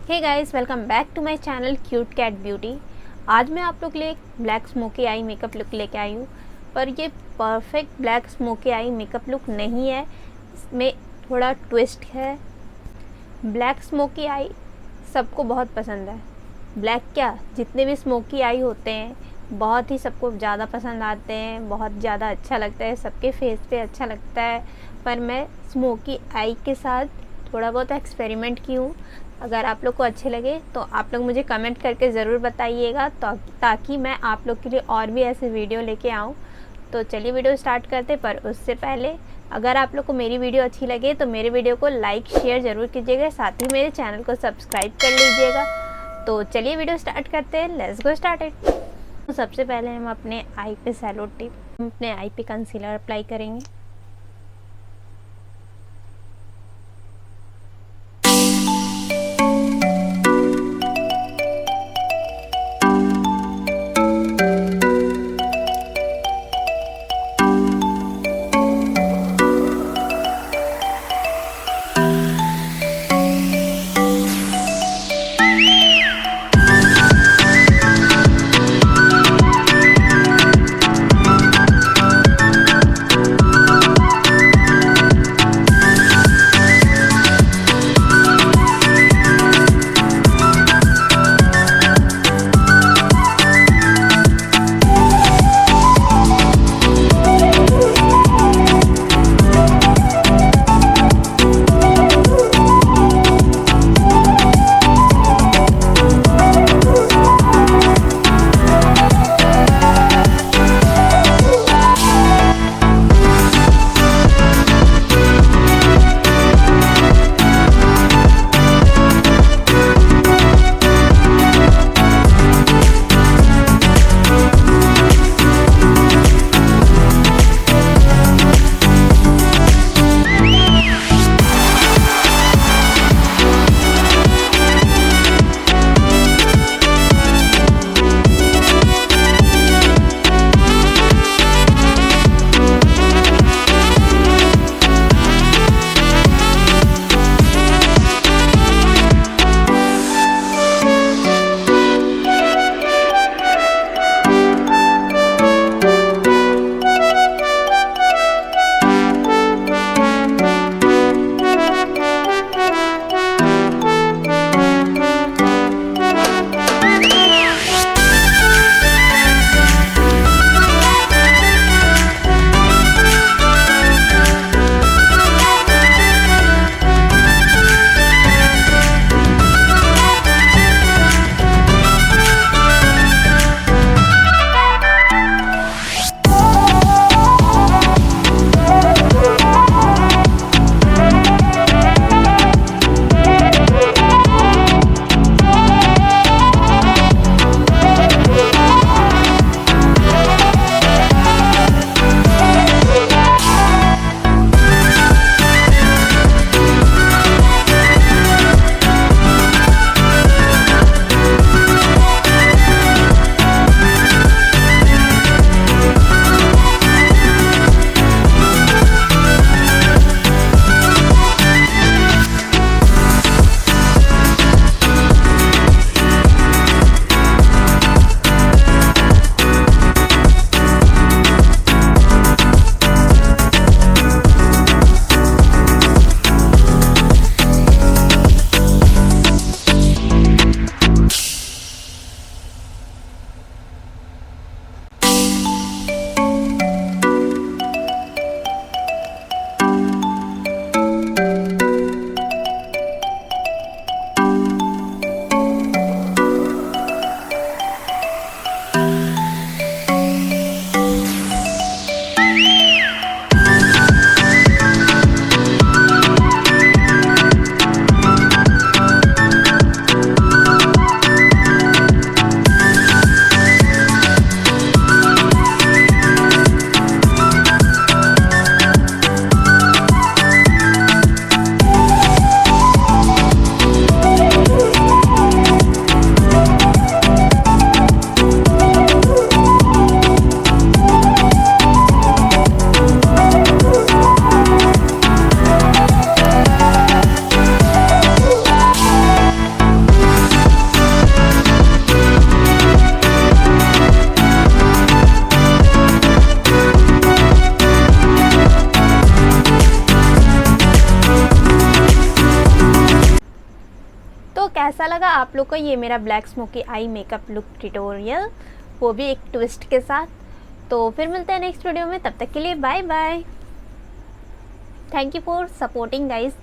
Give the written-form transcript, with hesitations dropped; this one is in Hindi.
Hey guys, welcome back to my channel cute cat beauty. आज मैं आप लोग के लिए एक black smoky eye makeup look लेके आई हूँ। पर ये perfect black smoky eye makeup look नहीं है, इसमें थोड़ा ट्विस्ट है। ब्लैक स्मोकी आई सबको बहुत पसंद है। ब्लैक क्या, जितने भी स्मोकी आई होते हैं बहुत ही सबको ज़्यादा पसंद आते हैं, बहुत ज़्यादा अच्छा लगता है, सबके फेस पे अच्छा लगता है। पर मैं स्मोकी आई के साथ थोड़ा बहुत एक्सपेरिमेंट की हूँ। अगर आप लोग को अच्छे लगे तो आप लोग मुझे कमेंट करके ज़रूर बताइएगा, ताकि मैं आप लोग के लिए और भी ऐसे वीडियो लेके आऊँ। तो चलिए वीडियो स्टार्ट करते। पर उससे पहले अगर आप लोग को मेरी वीडियो अच्छी लगे तो मेरे वीडियो को लाइक शेयर ज़रूर कीजिएगा, साथ ही मेरे चैनल को सब्सक्राइब कर लीजिएगा। तो चलिए वीडियो स्टार्ट करते हैं, लेट्स गो स्टार्टेड। तो सबसे पहले हम अपने आई पे सैलो टिप, हम अपने आई पे कंसीलर अप्लाई करेंगे। कैसा लगा आप लोग को ये मेरा black smoky eye makeup look tutorial, वो भी एक ट्विस्ट के साथ। तो फिर मिलते हैं नेक्स्ट वीडियो में, तब तक के लिए bye bye. Thank you for supporting guys.